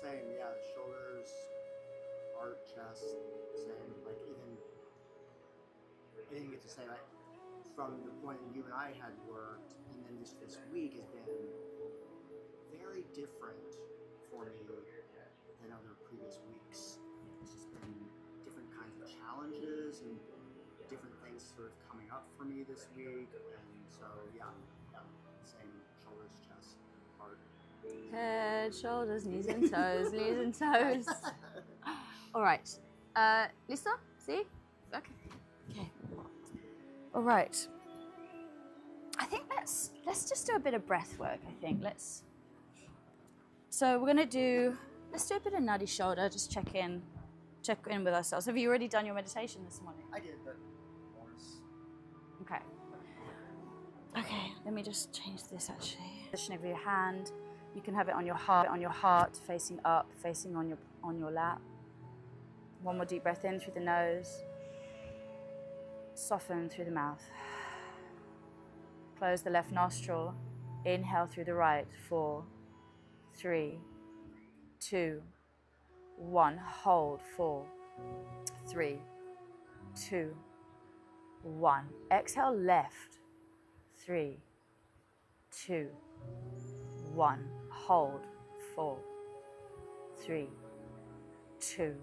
same. Yeah, the shoulders, heart, chest, same. Like even I didn't get to say like from the point that you and I had worked, and then just this week has been very different for me than other previous weeks. It's just been different kinds of challenges and different things sort of coming up for me this week, and so yeah, same. Shoulders, chest, heart, Head, shoulders, knees and toes, knees and toes. All right. Lisa, see? Okay. Okay. All right. I think let's just do a bit of breath work. I think So let's do a bit of nuddy shoulder. Just check in with ourselves. Have you already done your meditation this morning? I did, but bonus. Okay. Okay. Let me just change this actually. Position of your hand. You can have it on your heart, facing up, facing on your lap. One more deep breath in through the nose. Soften through the mouth. Close the left nostril. Inhale through the right. 4, 3, 2, 1. Hold. 4, 3, 2, 1. Exhale left. 3, 2, 1. Hold. 4, 3, 2,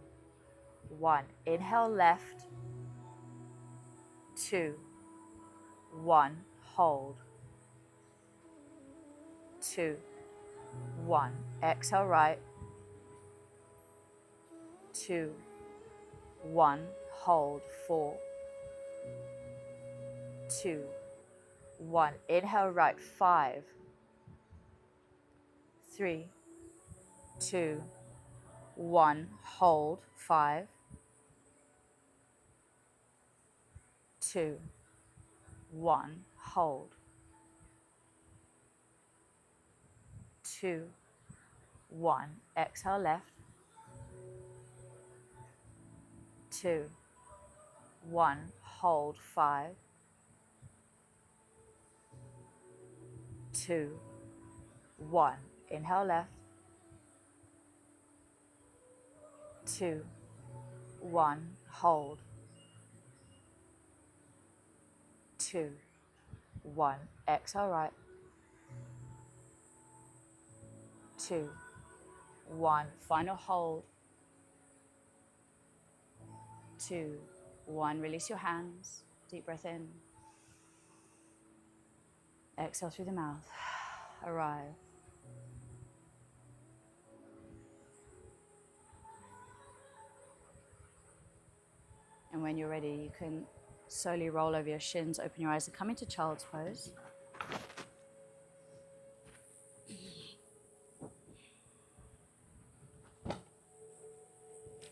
1. Inhale left. 2, 1. Hold. 2, 1. Exhale right. 2, 1. Hold. 4, 2, 1. Inhale right. 5, 3, 2, 1. Hold. 5, 2, 1. Hold. 2, 1. Exhale left. 2, 1. Hold. 5, 2, 1. Inhale left. 2, 1. Hold. 2, 1. Exhale right. 2, 1. Final hold. 2, 1. Release your hands. Deep breath in. Exhale through the mouth. Arrive. And when you're ready, you can slowly roll over your shins, open your eyes, and come into child's pose.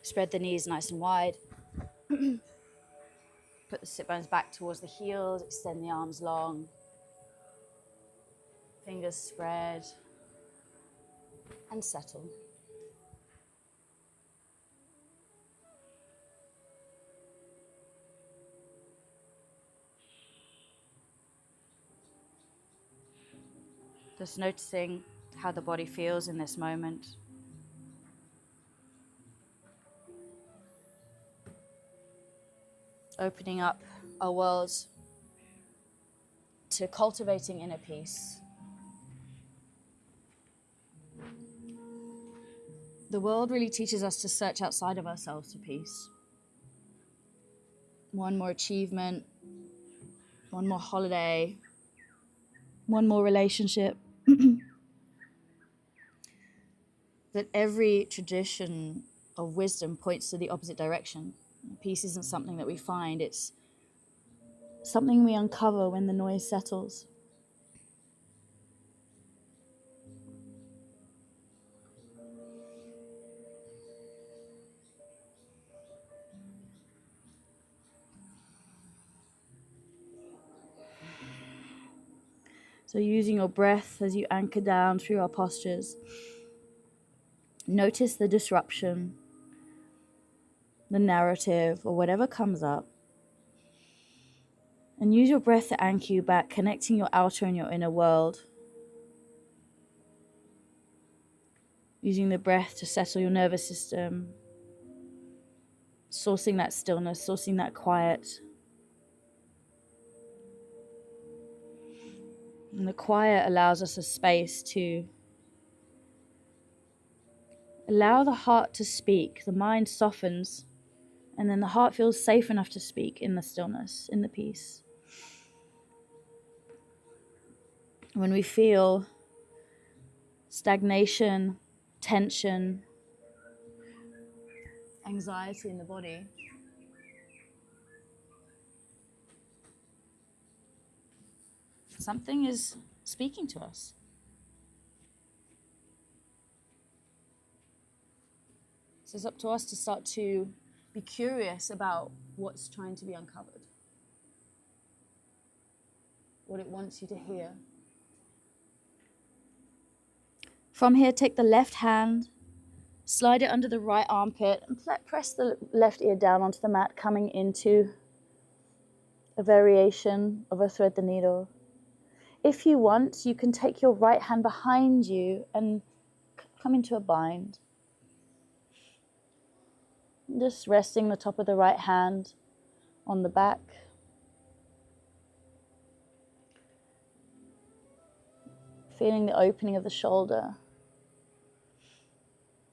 Spread the knees nice and wide. Put the sit bones back towards the heels, extend the arms long. Fingers spread and settle. Just noticing how the body feels in this moment. Opening up our worlds to cultivating inner peace. The world really teaches us to search outside of ourselves for peace. One more achievement, one more holiday, one more relationship. That every tradition of wisdom points to the opposite direction. Peace isn't something that we find, it's something we uncover when the noise settles. So using your breath as you anchor down through our postures, notice the disruption, the narrative, or whatever comes up. And use your breath to anchor you back, connecting your outer and your inner world. using the breath to settle your nervous system, sourcing that stillness, sourcing that quiet. And the quiet allows us a space to allow the heart to speak. The mind softens, and then the heart feels safe enough to speak in the stillness, in the peace. When we feel stagnation, tension, anxiety in the body, something is speaking to us. So it's up to us to start to be curious about what's trying to be uncovered, what it wants you to hear. From here, take the left hand, slide it under the right armpit, and press the left ear down onto the mat, coming into a variation of a thread the needle. If you want, you can take your right hand behind you and come into a bind. Just resting the top of the right hand on the back. Feeling the opening of the shoulder.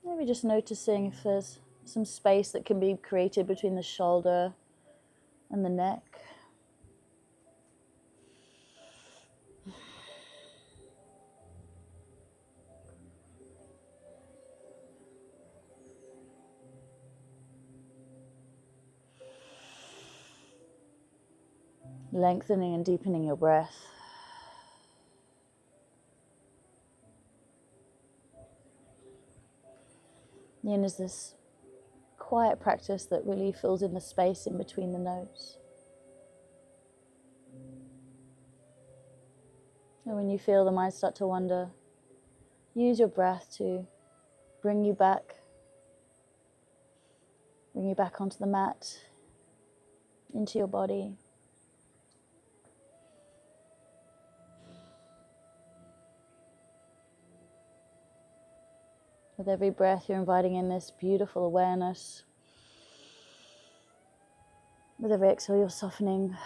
Maybe just noticing if there's some space that can be created between the shoulder and the neck. Lengthening and deepening your breath. Yin is this quiet practice that really fills in the space in between the notes. And when you feel the mind start to wander, use your breath to bring you back onto the mat, into your body. With every breath, you're inviting in this beautiful awareness. With every exhale, you're softening.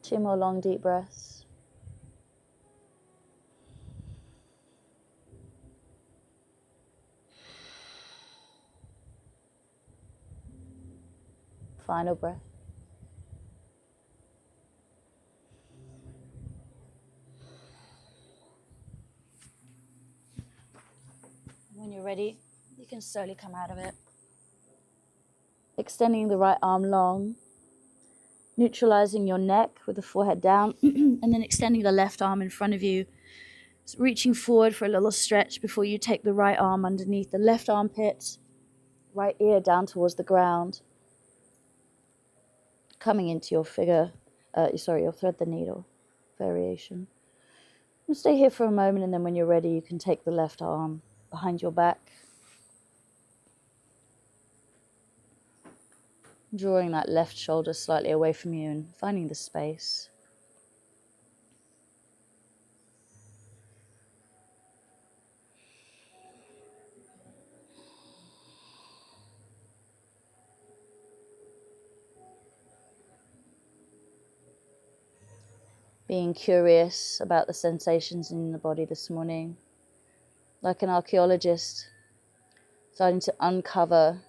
Two more long, deep breaths. Final breath. When you're ready, you can slowly come out of it. Extending the right arm long, neutralizing your neck with the forehead down, and then extending the left arm in front of you. So reaching forward for a little stretch before you take the right arm underneath the left armpit, right ear down towards the ground. Coming into your your thread the needle variation. And stay here for a moment, and then when you're ready, you can take the left arm behind your back, drawing that left shoulder slightly away from you and finding the space. Being curious about the sensations in the body this morning, like an archaeologist, starting to uncover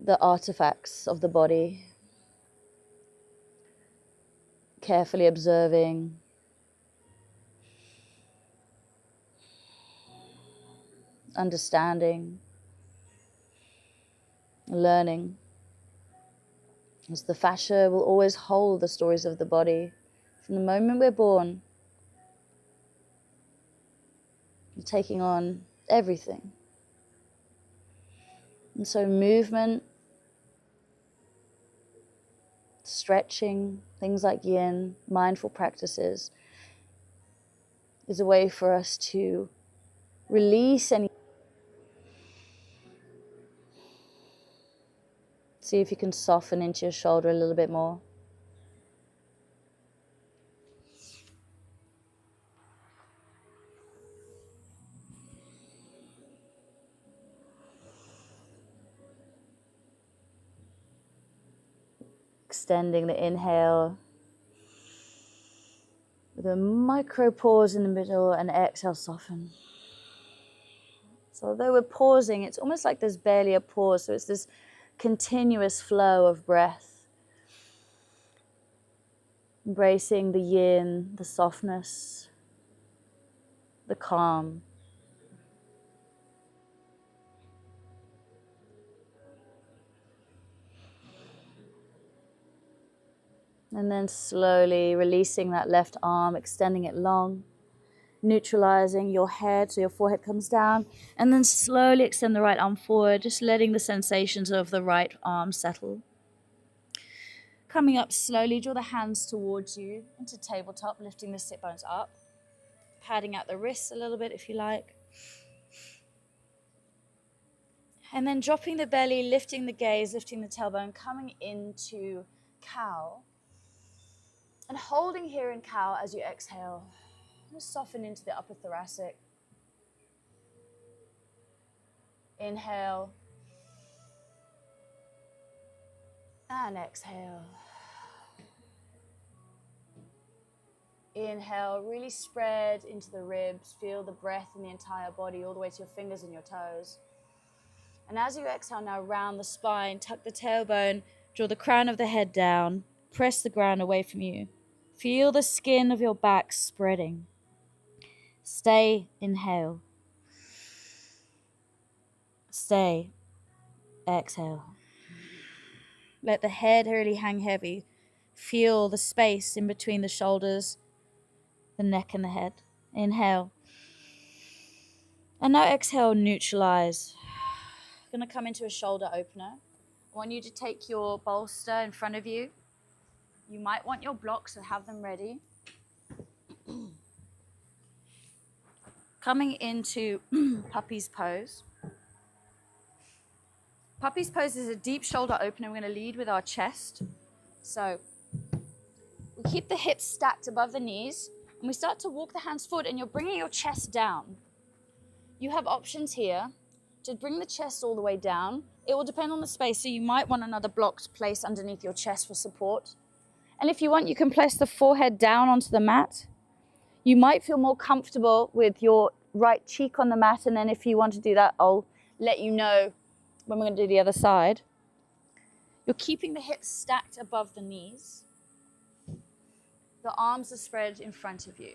the artifacts of the body, carefully observing, understanding, learning. As the fascia will always hold the stories of the body from the moment we're born, taking on everything. And so movement, stretching, things like yin, mindful practices, is a way for us to release any. See if you can soften into your shoulder a little bit more. Extending the inhale with a micro pause in the middle, and exhale, soften. So although we're pausing, it's almost like there's barely a pause. So it's this continuous flow of breath. Embracing the yin, the softness, the calm. And then slowly releasing that left arm, extending it long, neutralizing your head so your forehead comes down, and then slowly extend the right arm forward, just letting the sensations of the right arm settle. Coming up slowly, draw the hands towards you into tabletop, lifting the sit bones up, padding out the wrists a little bit if you like. And then dropping the belly, lifting the gaze, lifting the tailbone, coming into cow. And holding here in cow as you exhale. Just soften into the upper thoracic. Inhale. And exhale. Inhale, really spread into the ribs. Feel the breath in the entire body, all the way to your fingers and your toes. And as you exhale now, round the spine, tuck the tailbone, draw the crown of the head down, press the ground away from you. Feel the skin of your back spreading. Stay, inhale. Stay, exhale. Let the head really hang heavy. Feel the space in between the shoulders, the neck and the head. Inhale. And now exhale, neutralize. I'm going to come into a shoulder opener. I want you to take your bolster in front of you. You might want your blocks, so have them ready. Coming into puppy's pose. Puppy's pose is a deep shoulder opener. We're going to lead with our chest. So we keep the hips stacked above the knees, and we start to walk the hands forward, and you're bringing your chest down. You have options here to bring the chest all the way down. It will depend on the space, so you might want another block to place underneath your chest for support. And if you want, you can place the forehead down onto the mat. You might feel more comfortable with your right cheek on the mat, and then if you want to do that, I'll let you know when we're going to do the other side. You're keeping the hips stacked above the knees. The arms are spread in front of you.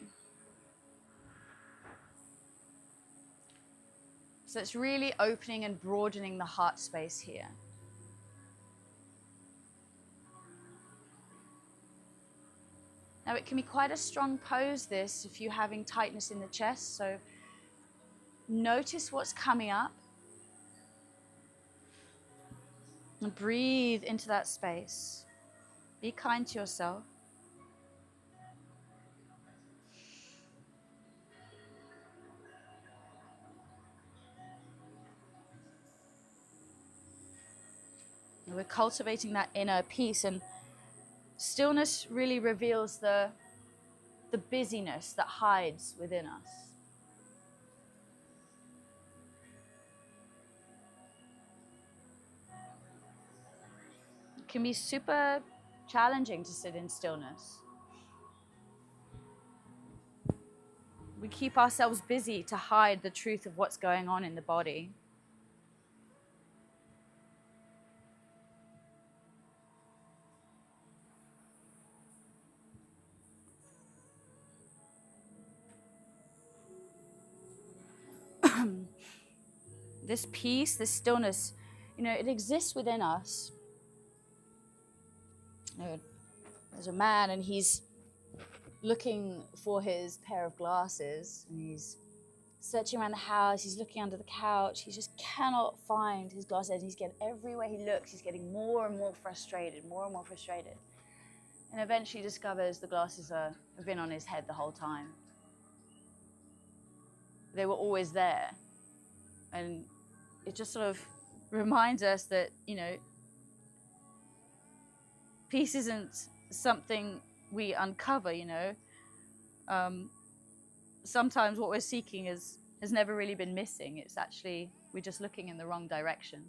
So it's really opening and broadening the heart space here. Now it can be quite a strong pose, this, if you're having tightness in the chest. So notice what's coming up. And breathe into that space. Be kind to yourself. And we're cultivating that inner peace, and stillness really reveals the busyness that hides within us. It can be super challenging to sit in stillness. We keep ourselves busy to hide the truth of what's going on in the body. This peace, this stillness, it exists within us. There's a man, and he's looking for his pair of glasses, and he's searching around the house. He's looking under the couch. He just cannot find his glasses. He's getting, everywhere he looks, he's getting more and more frustrated, and eventually discovers the glasses have been on his head the whole time. they were always there. And it just sort of reminds us that, you know, peace isn't something we uncover, you know. Sometimes what we're seeking has never really been missing. It's actually, we're just looking in the wrong direction.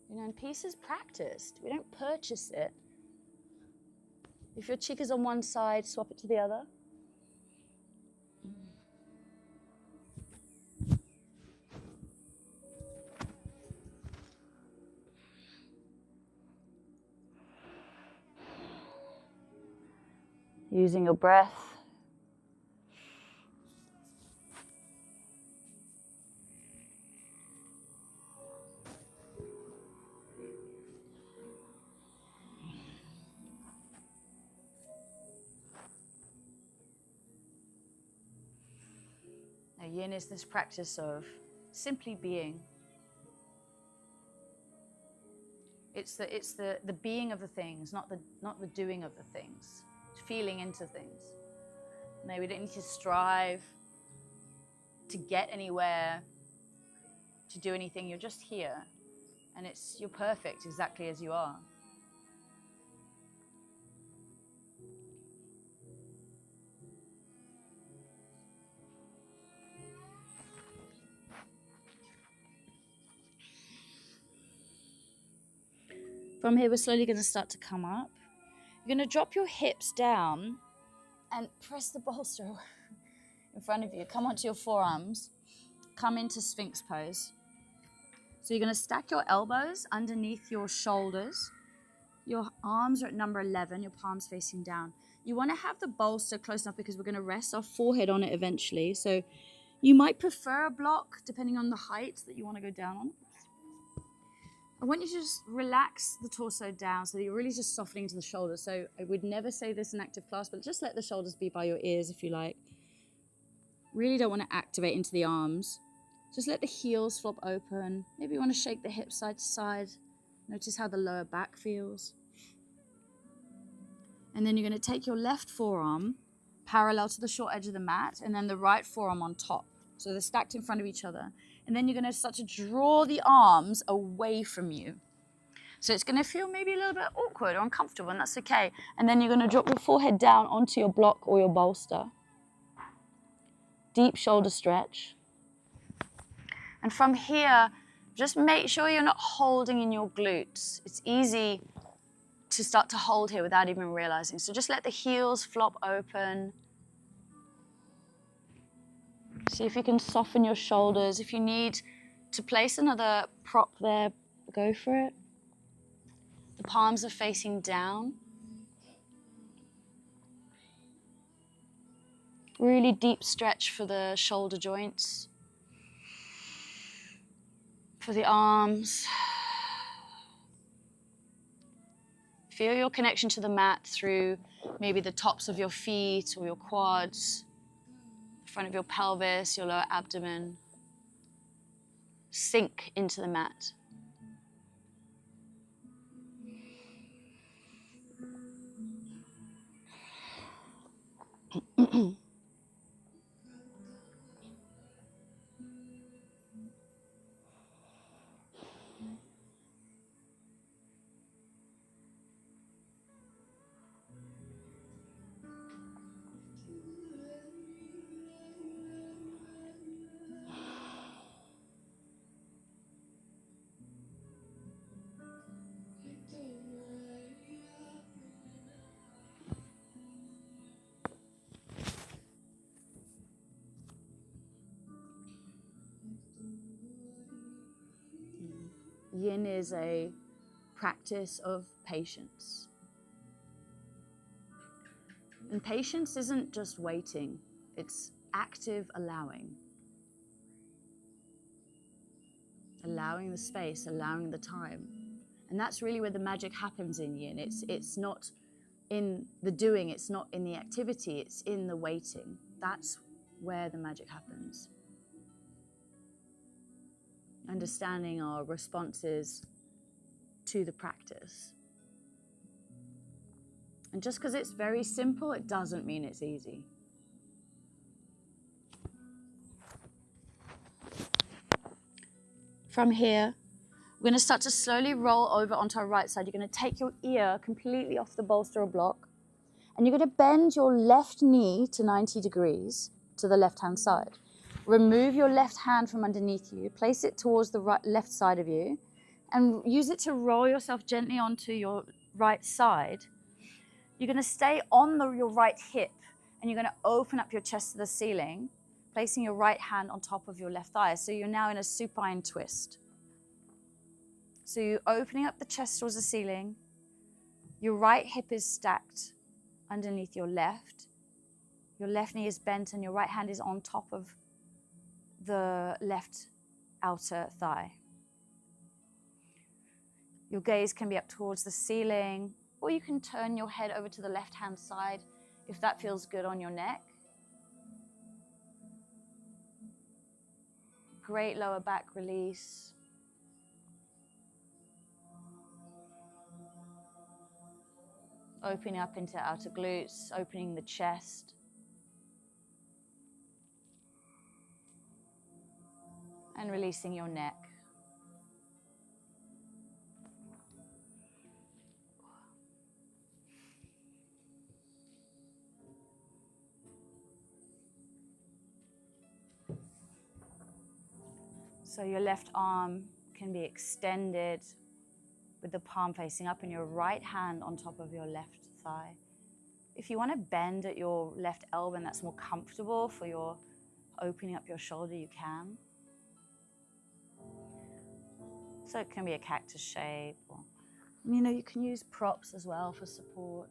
You know, and peace is practiced. We don't purchase it. If your cheek is on one side, swap it to the other. Using your breath. Now, yin is this practice of simply being. It's the being of the things, not the doing of the things. Feeling into things. No, we don't need to strive to get anywhere, to do anything. You're just here, and you're perfect exactly as you are. From here, we're slowly going to start to come up. You're going to drop your hips down and press the bolster in front of you. Come onto your forearms. Come into Sphinx pose. So you're going to stack your elbows underneath your shoulders. Your arms are at number 11, your palms facing down. You want to have the bolster close enough because we're going to rest our forehead on it eventually. So you might prefer a block depending on the height that you want to go down on. I want you to just relax the torso down so that you're really just softening to the shoulders. So I would never say this in active class, but just let the shoulders be by your ears if you like. Really don't want to activate into the arms. Just let the heels flop open. Maybe you want to shake the hips side to side. Notice how the lower back feels. And then you're going to take your left forearm parallel to the short edge of the mat and then the right forearm on top. So they're stacked in front of each other. And then you're going to start to draw the arms away from you. So it's going to feel maybe a little bit awkward or uncomfortable, and that's okay. And then you're going to drop your forehead down onto your block or your bolster. Deep shoulder stretch. And from here, just make sure you're not holding in your glutes. It's easy to start to hold here without even realizing. So just let the heels flop open. See if you can soften your shoulders. If you need to place another prop there, go for it. The palms are facing down. Really deep stretch for the shoulder joints, for the arms. Feel your connection to the mat through maybe the tops of your feet or your quads, front of your pelvis, your lower abdomen. Sink into the mat. Yin is a practice of patience. And patience isn't just waiting, it's active allowing. Allowing the space, allowing the time. And that's really where the magic happens in Yin. It's not in the doing, it's not in the activity, it's in the waiting. That's where the magic happens. Understanding our responses to the practice. And just because it's very simple, it doesn't mean it's easy. From here, we're going to start to slowly roll over onto our right side. You're going to take your ear completely off the bolster or block, and you're going to bend your left knee to 90 degrees to the left-hand side. Remove your left hand from underneath you, place it towards the left side of you, and use it to roll yourself gently onto your right side. You're going to stay on your right hip, and you're going to open up your chest to the ceiling, placing your right hand on top of your left thigh. So you're now in a supine twist. So you're opening up the chest towards the ceiling. Your right hip is stacked underneath your left. Your left knee is bent, and your right hand is on top of the left outer thigh. Your gaze can be up towards the ceiling, or you can turn your head over to the left-hand side if that feels good on your neck. Great lower back release. Opening up into outer glutes, opening the chest. And releasing your neck. So your left arm can be extended with the palm facing up and your right hand on top of your left thigh. If you want to bend at your left elbow and that's more comfortable for your opening up your shoulder, you can. So it can be a cactus shape, or, you can use props as well for support.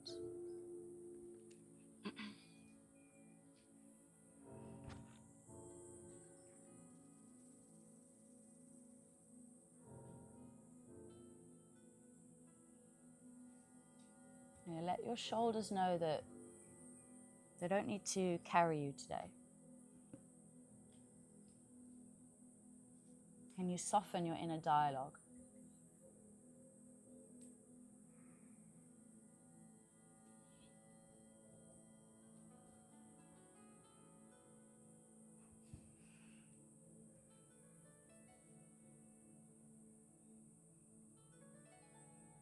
Let your shoulders know that they don't need to carry you today. Can you soften your inner dialogue?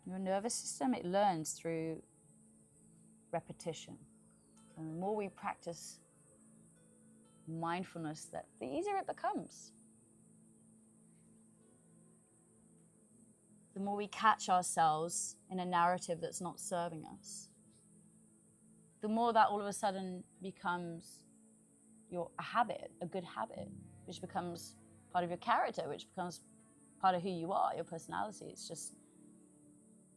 Your nervous system, it learns through repetition. And the more we practice mindfulness, the easier it becomes. The more we catch ourselves in a narrative that's not serving us, the more that all of a sudden becomes a habit, a good habit, which becomes part of your character, which becomes part of who you are, your personality. It's just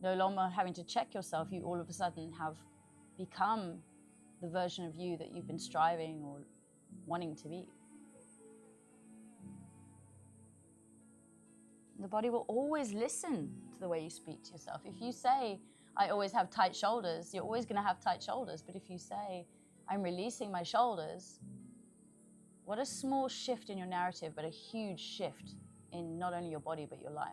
no longer having to check yourself. You all of a sudden have become the version of you that you've been striving or wanting to be. The body will always listen to the way you speak to yourself. If you say, I always have tight shoulders, you're always going to have tight shoulders. But if you say, I'm releasing my shoulders, what a small shift in your narrative, but a huge shift in not only your body, but your life.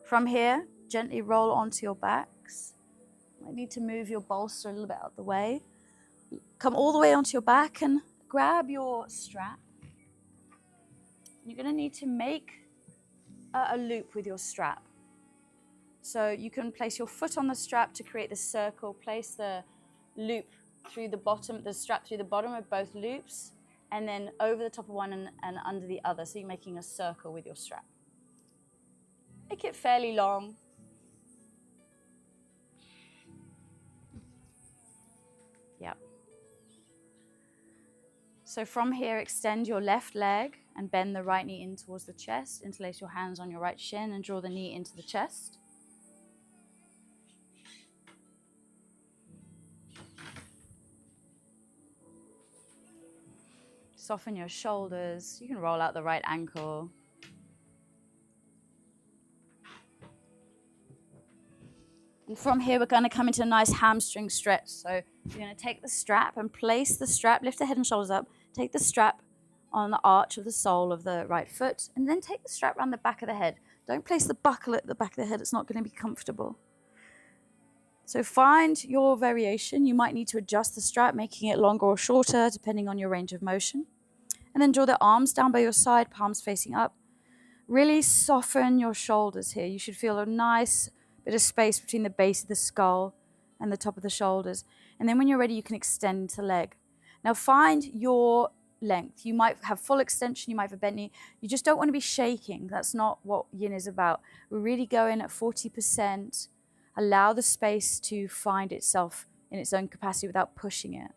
From here, gently roll onto your backs. You might need to move your bolster a little bit out of the way. Come all the way onto your back and grab your strap. You're going to need to make a loop with your strap. So you can place your foot on the strap to create the circle, place the loop through the bottom, the strap through the bottom of both loops, and then over the top of one and under the other. So you're making a circle with your strap. Make it fairly long. Yep. So from here, extend your left leg and bend the right knee in towards the chest. Interlace your hands on your right shin and draw the knee into the chest. Soften your shoulders. You can roll out the right ankle. And from here, we're going to come into a nice hamstring stretch. So you're going to take the strap and place the strap, lift the head and shoulders up, take the strap on the arch of the sole of the right foot, and then take the strap around the back of the head. Don't place the buckle at the back of the head. It's not going to be comfortable. So find your variation. You might need to adjust the strap, making it longer or shorter, depending on your range of motion. And then draw the arms down by your side, palms facing up. Really soften your shoulders here. You should feel a nice bit of space between the base of the skull and the top of the shoulders. And then when you're ready, you can extend into the leg. Now find your length. You might have full extension, you might have a bent knee. You just don't want to be shaking. That's not what yin is about. We're really going at 40%. Allow the space to find itself in its own capacity without pushing it.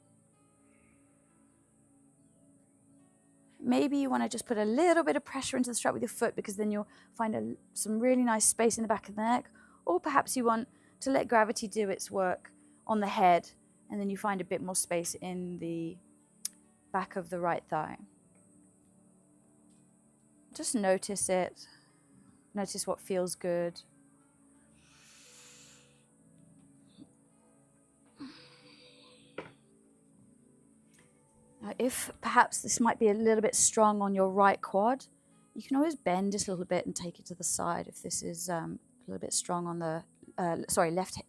Maybe you want to just put a little bit of pressure into the strap with your foot, because then you'll find some really nice space in the back of the neck. Or perhaps you want to let gravity do its work on the head, and then you find a bit more space in the back of the right thigh. Just notice it. Notice what feels good. Now, if perhaps this might be a little bit strong on your right quad, you can always bend it a little bit and take it to the side if this is a little bit strong on the,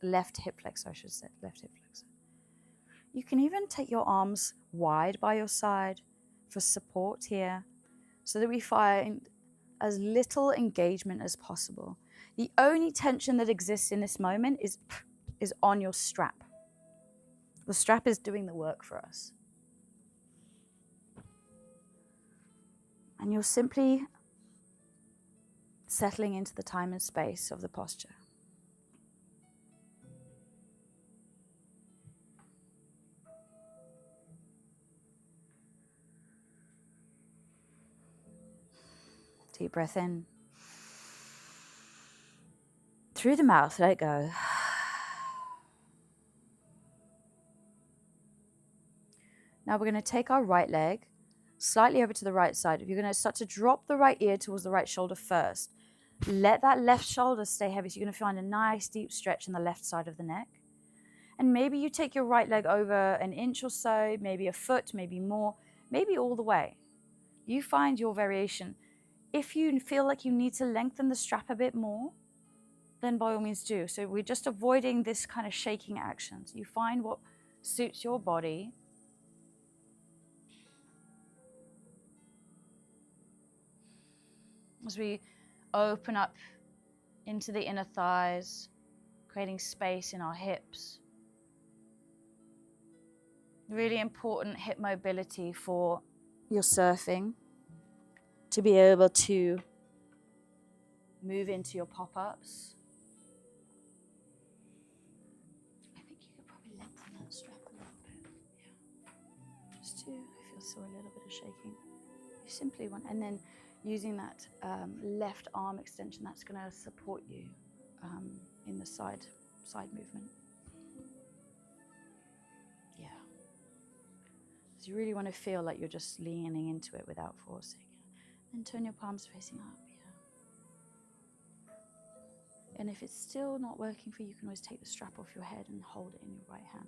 left hip flexor, I should say, left hip flexor. You can even take your arms wide by your side for support here, so that we find as little engagement as possible. The only tension that exists in this moment is on your strap. The strap is doing the work for us. And you're simply settling into the time and space of the posture. Deep breath in. Through the mouth, let it go. Now we're going to take our right leg slightly over to the right side. You're going to start to drop the right ear towards the right shoulder first. Let that left shoulder stay heavy. So you're going to find a nice deep stretch in the left side of the neck. And maybe you take your right leg over an inch or so, maybe a foot, maybe more, maybe all the way. You find your variation. If you feel like you need to lengthen the strap a bit more, then by all means do. So we're just avoiding this kind of shaking action. So you find what suits your body. As we open up into the inner thighs, creating space in our hips. Really important hip mobility for your surfing, to be able to move into your pop-ups. I think you could probably lengthen that strap a little bit. Yeah. Just to, if you saw a little bit of shaking. You simply want, and then using that left arm extension, that's going to support you in the side movement. Yeah. So you really want to feel like you're just leaning into it without forcing. And turn your palms facing up. Yeah. And if it's still not working for you, you can always take the strap off your head and hold it in your right hand.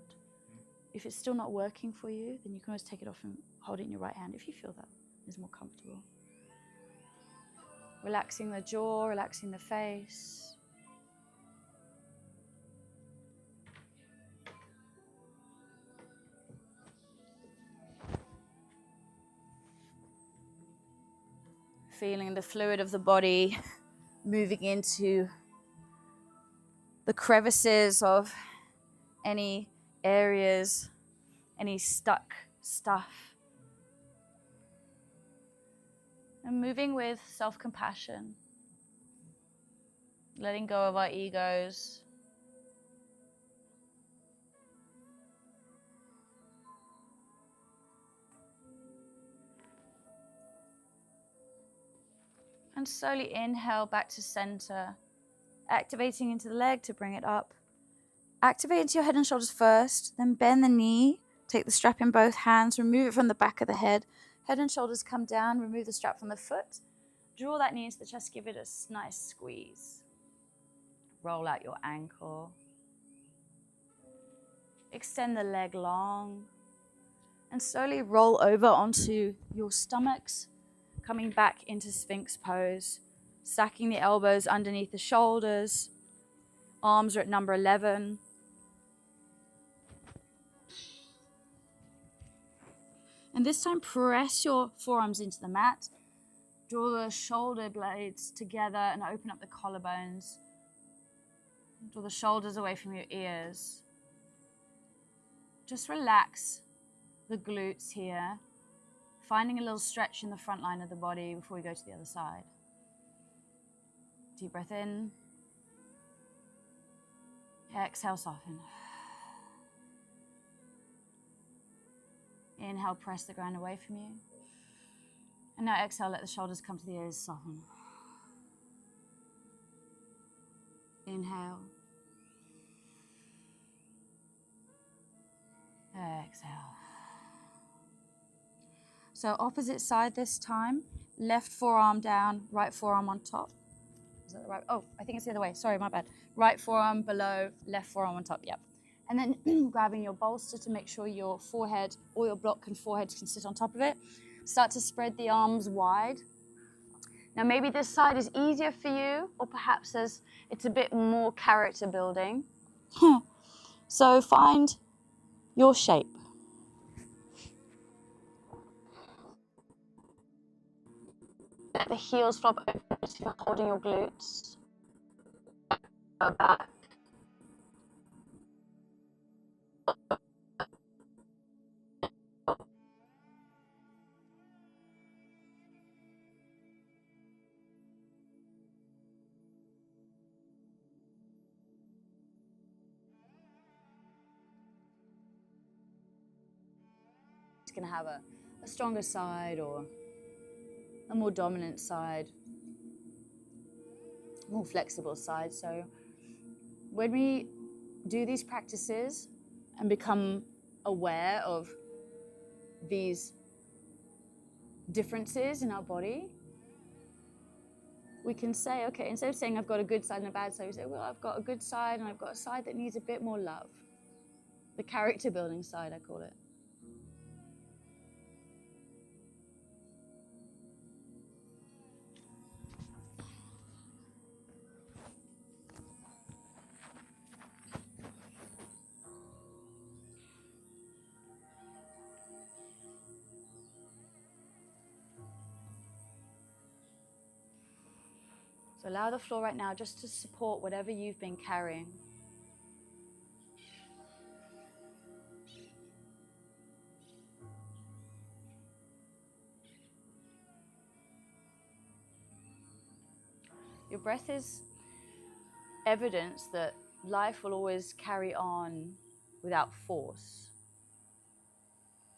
If it's still not working for you, then you can always take it off and hold it in your right hand if you feel that is more comfortable. Relaxing the jaw, relaxing the face. Feeling the fluid of the body moving into the crevices of any areas, any stuck stuff. And moving with self-compassion, letting go of our egos. And slowly inhale back to center, activating into the leg to bring it up. Activate into your head and shoulders first, then bend the knee, take the strap in both hands, remove it from the back of the head. Head and shoulders come down, remove the strap from the foot. Draw that knee into the chest, give it a nice squeeze. Roll out your ankle. Extend the leg long. And slowly roll over onto your stomachs, coming back into Sphinx pose. Stacking the elbows underneath the shoulders. Arms are at number 11. And this time, press your forearms into the mat. Draw the shoulder blades together and open up the collarbones. Draw the shoulders away from your ears. Just relax the glutes here, finding a little stretch in the front line of the body before we go to the other side. Deep breath in. Exhale, soften. Inhale, press the ground away from you. And now exhale, let the shoulders come to the ears, soften. Inhale. Exhale. So opposite side this time. Left forearm down, right forearm on top. Is that the right? Oh, I think it's the other way. Sorry, my bad. Right forearm below, left forearm on top. Yep. And then grabbing your bolster to make sure your forehead or your block and forehead can sit on top of it. Start to spread the arms wide. Now maybe this side is easier for you, or perhaps it's a bit more character building. So find your shape. Let the heels flop over so you're holding your glutes. Go back. It's going to have a stronger side or a more dominant side, more flexible side. So when we do these practices and become aware of these differences in our body, we can say, okay, instead of saying I've got a good side and a bad side, we say, well, I've got a good side and I've got a side that needs a bit more love. The character building side, I call it. So allow the floor right now just to support whatever you've been carrying. Your breath is evidence that life will always carry on without force.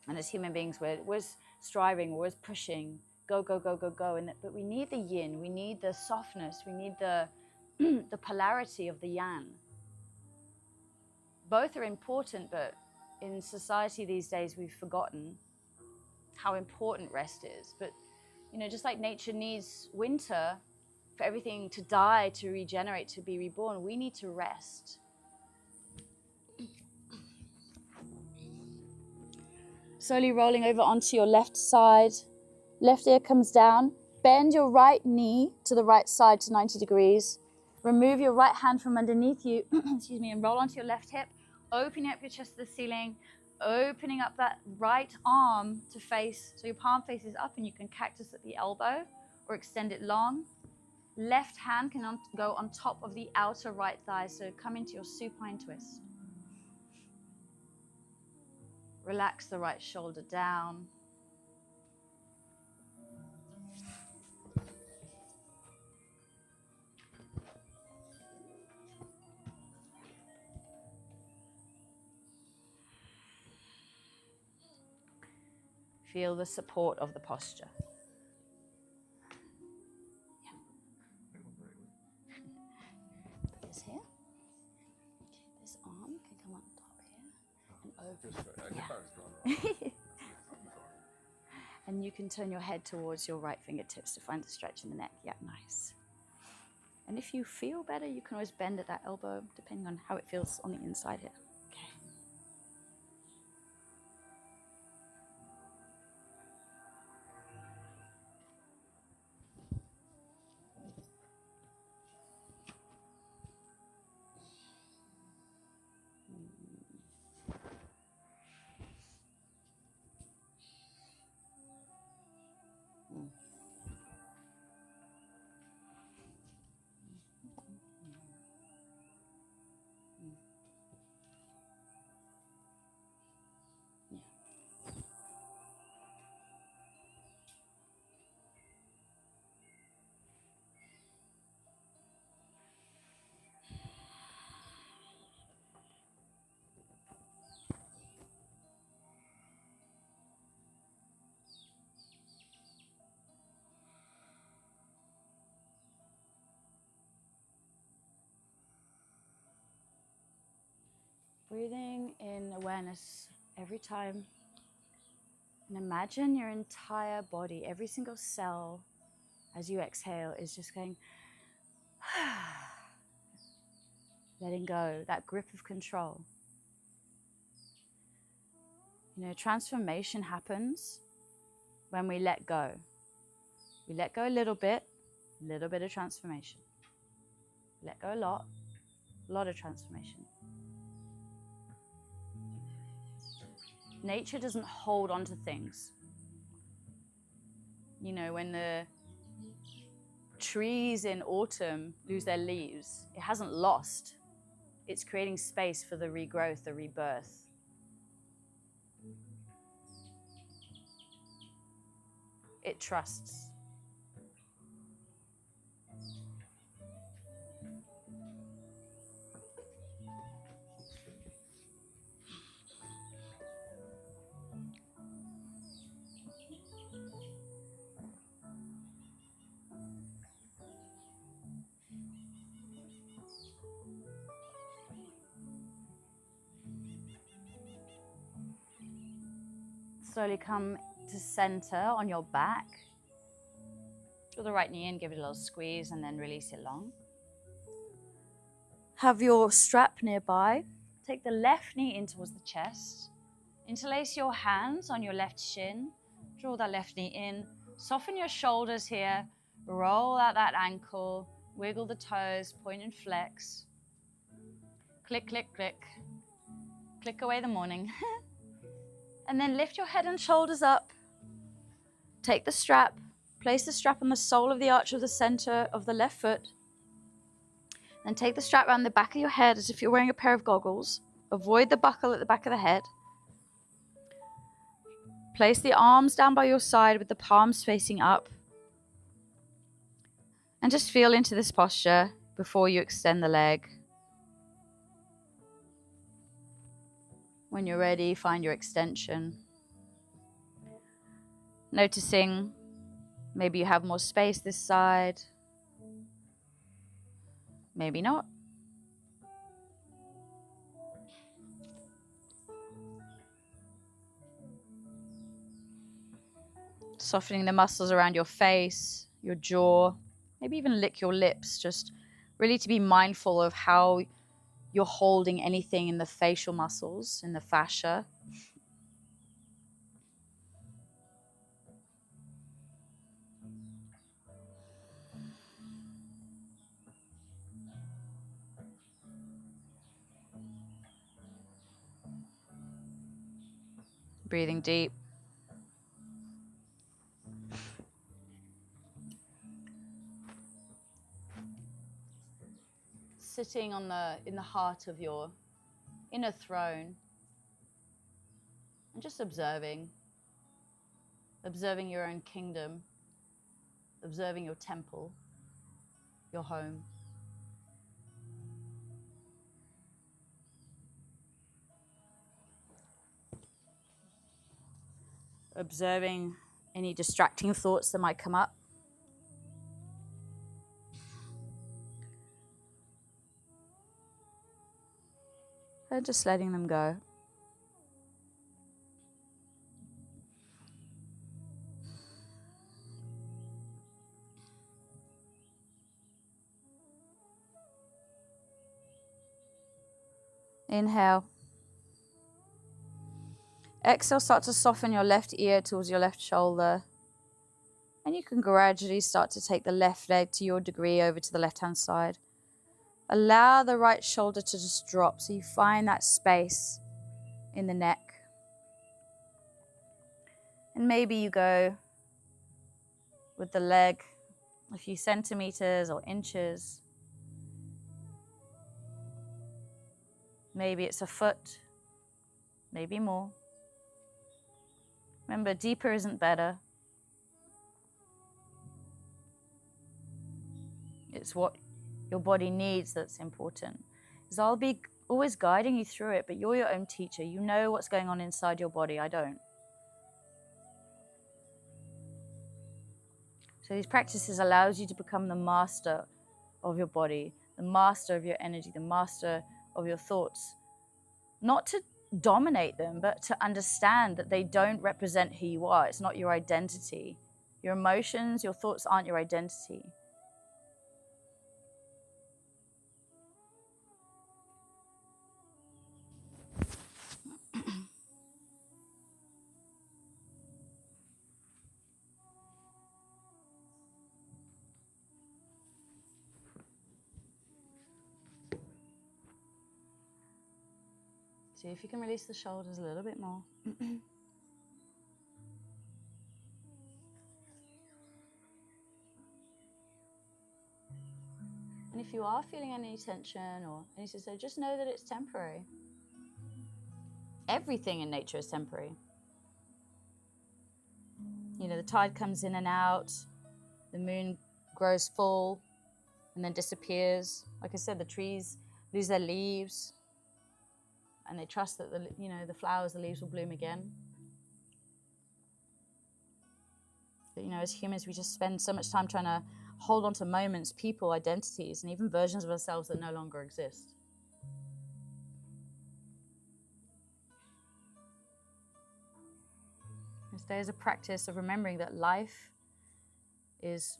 And as human beings, we're always striving, we're always pushing, go, go, go, go, go. But we need the yin, we need the softness, we need the polarity of the yang. Both are important, but in society these days, we've forgotten how important rest is. But, you know, just like nature needs winter for everything to die, to regenerate, to be reborn, we need to rest. Slowly rolling over onto your left side. Left ear comes down. Bend your right knee to the right side to 90 degrees. Remove your right hand from underneath you, excuse me, and roll onto your left hip, opening up your chest to the ceiling, opening up that right arm to face, so your palm faces up and you can cactus at the elbow or extend it long. Left hand can go on top of the outer right thigh, so come into your supine twist. Relax the right shoulder down. Feel the support of the posture. Put this here. Okay, this arm can come on top here and over. Yeah. And you can turn your head towards your right fingertips to find the stretch in the neck. Yeah, nice. And if you feel better, you can always bend at that elbow, depending on how it feels on the inside here. Okay. Breathing in awareness every time. And imagine your entire body, every single cell, as you exhale, is just going, letting go, that grip of control. You know, transformation happens when we let go. We let go a little bit of transformation. Let go a lot of transformation. Nature doesn't hold on to things. You know, when the trees in autumn lose their leaves, it hasn't lost. It's creating space for the regrowth, the rebirth. It trusts. Slowly come to center on your back. Draw the right knee in, give it a little squeeze, and then release it long. Have your strap nearby. Take the left knee in towards the chest. Interlace your hands on your left shin. Draw that left knee in. Soften your shoulders here. Roll out that ankle. Wiggle the toes, point and flex. Click, click, click. Click away the morning. And then lift your head and shoulders up. Take the strap. Place the strap on the sole of the arch of the center of the left foot. Then take the strap around the back of your head as if you're wearing a pair of goggles. Avoid the buckle at the back of the head. Place the arms down by your side with the palms facing up. And just feel into this posture before you extend the leg. When you're ready, find your extension. Noticing maybe you have more space this side. Maybe not. Softening the muscles around your face, your jaw, maybe even lick your lips, just really to be mindful of how you're holding anything in the facial muscles, in the fascia. Breathing deep. Sitting in the heart of your inner throne and just observing your own kingdom, observing your temple, your home. Observing any distracting thoughts that might come up. And just letting them go. Inhale. Exhale, start to soften your left ear towards your left shoulder. And you can gradually start to take the left leg to your degree over to the left-hand side. Allow the right shoulder to just drop so you find that space in the neck. And maybe you go with the leg a few centimeters or inches. Maybe it's a foot, maybe more. Remember, deeper isn't better. It's what your body needs that's important. Because I'll be always guiding you through it, but you're your own teacher. You know what's going on inside your body. I don't. So these practices allows you to become the master of your body, the master of your energy, the master of your thoughts. not to dominate them, but to understand that they don't represent who you are. It's not your identity. Your emotions, your thoughts aren't your identity. See if you can release the shoulders a little bit more. And if you are feeling any tension or anything, so just know that it's temporary. Everything in nature is temporary. You know, the tide comes in and out, the moon grows full and then disappears. Like I said, the trees lose their leaves and they trust that the flowers, the leaves will bloom again. But, as humans, we just spend so much time trying to hold on to moments, people, identities, and even versions of ourselves that no longer exist. Today is a practice of remembering that life is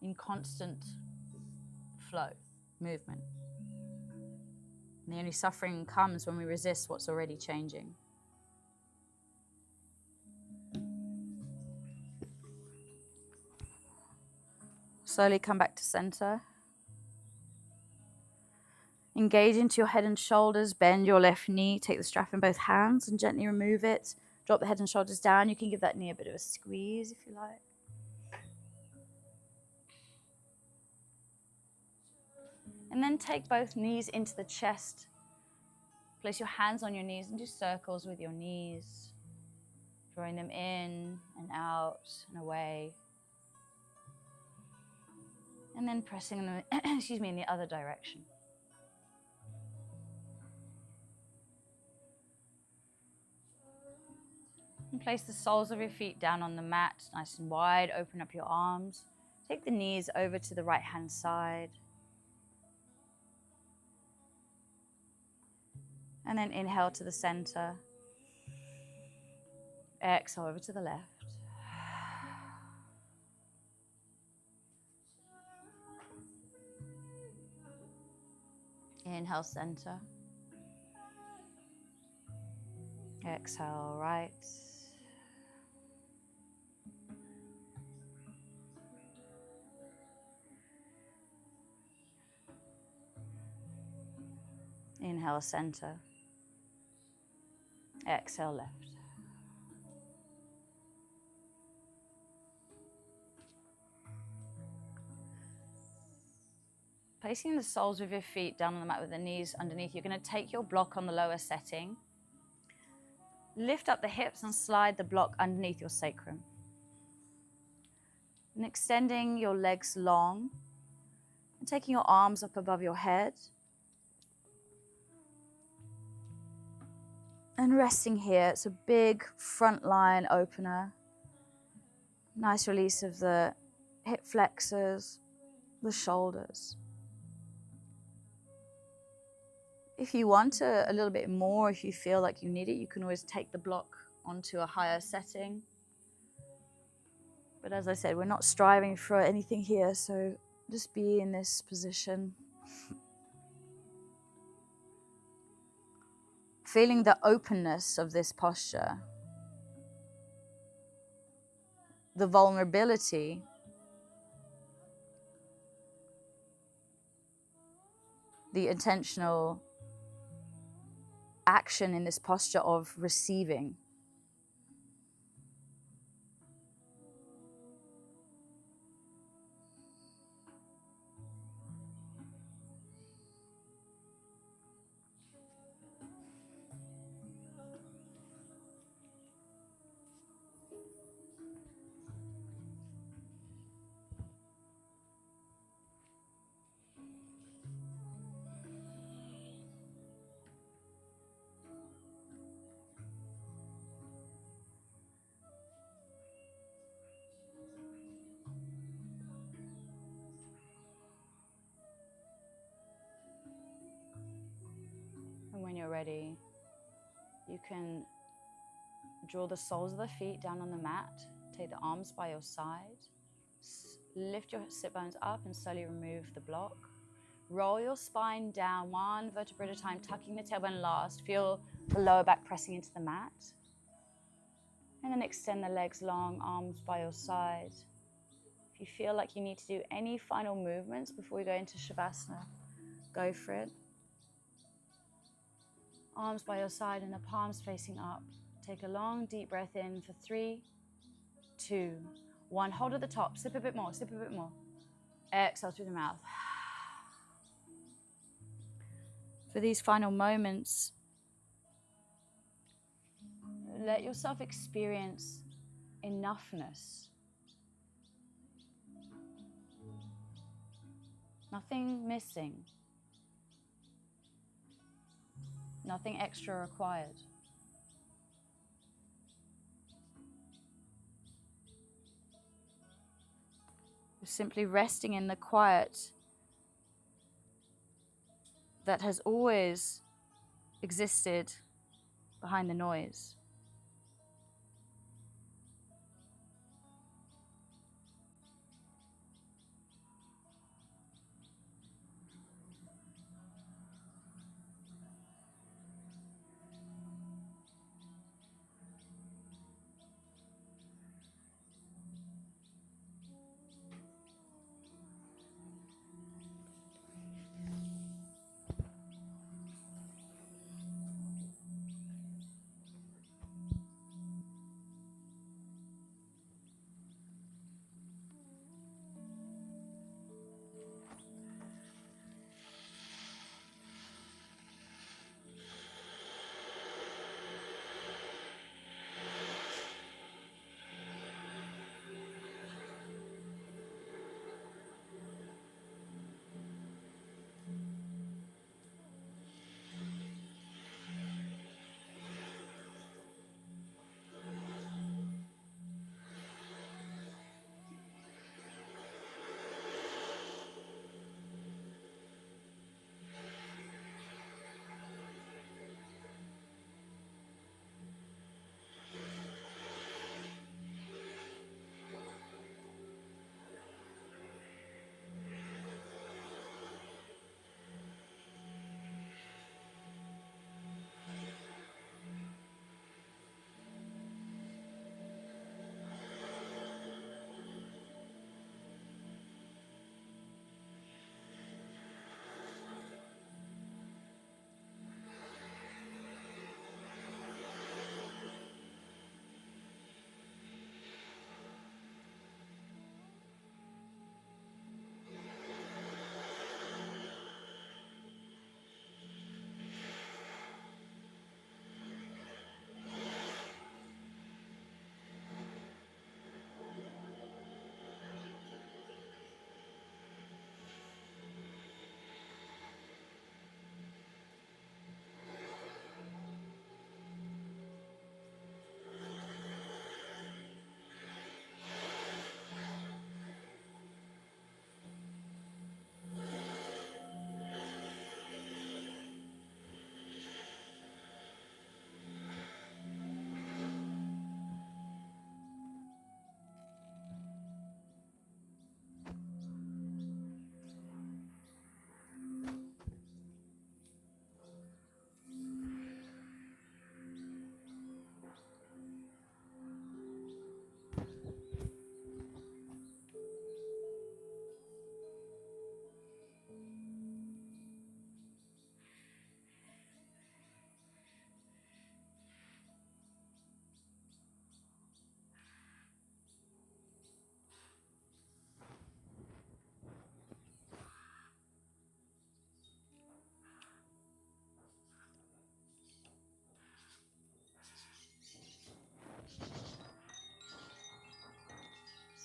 in constant flow, movement. And the only suffering comes when we resist what's already changing. Slowly come back to center. Engage into your head and shoulders, bend your left knee, take the strap in both hands and gently remove it. Drop the head and shoulders down. You can give that knee a bit of a squeeze if you like. And then take both knees into the chest. Place your hands on your knees and do circles with your knees, drawing them in and out and away. And then pressing them, in the other direction. And place the soles of your feet down on the mat, nice and wide. Open up your arms. Take the knees over to the right-hand side. And then inhale to the center. Exhale over to the left. Inhale, center. Exhale, right. Inhale, center. Exhale, left. Placing the soles of your feet down on the mat with the knees underneath, you're going to take your block on the lower setting, lift up the hips and slide the block underneath your sacrum. And extending your legs long and taking your arms up above your head. And resting here, it's a big front line opener. Nice release of the hip flexors, the shoulders. If you want a little bit more, if you feel like you need it, you can always take the block onto a higher setting. But as I said, we're not striving for anything here, so just be in this position. Feeling the openness of this posture, the vulnerability, the intentional action in this posture of receiving. When you're ready, you can draw the soles of the feet down on the mat. Take the arms by your side. Lift your sit bones up and slowly remove the block. Roll your spine down one vertebra at a time, tucking the tailbone last. Feel the lower back pressing into the mat. And then extend the legs long, arms by your side. If you feel like you need to do any final movements before we go into Shavasana, go for it. Arms by your side and the palms facing up. Take a long, deep breath in for 3, 2, 1. Hold at the top. Sip a bit more, sip a bit more. Exhale through the mouth. For these final moments, let yourself experience enoughness. Nothing missing. Nothing extra required. You're simply resting in the quiet that has always existed behind the noise.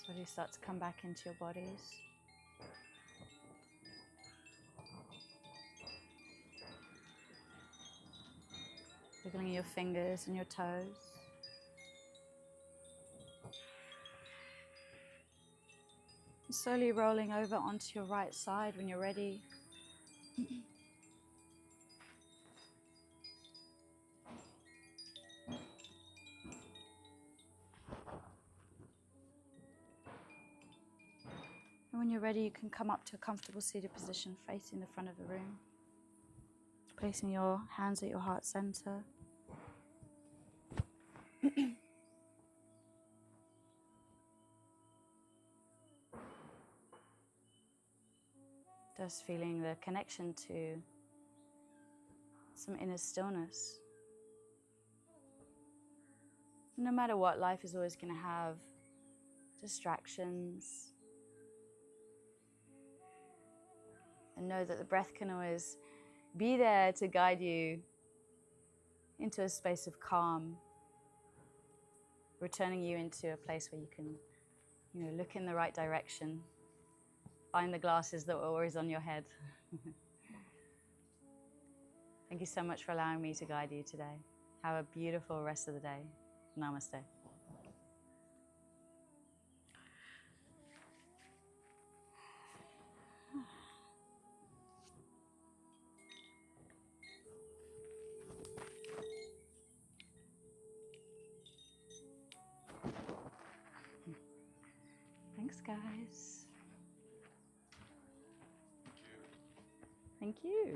Slowly start to come back into your bodies. Wiggling your fingers and your toes. And slowly rolling over onto your right side when you're ready. ready, you can come up to a comfortable seated position facing the front of the room. Placing your hands at your heart center. Just feeling the connection to some inner stillness. No matter what, life is always going to have distractions. And know that the breath can always be there to guide you into a space of calm, returning you into a place where you can, look in the right direction, find the glasses that were always on your head. Thank you so much for allowing me to guide you today. Have a beautiful rest of the day. Namaste. Thanks, guys. Thank you.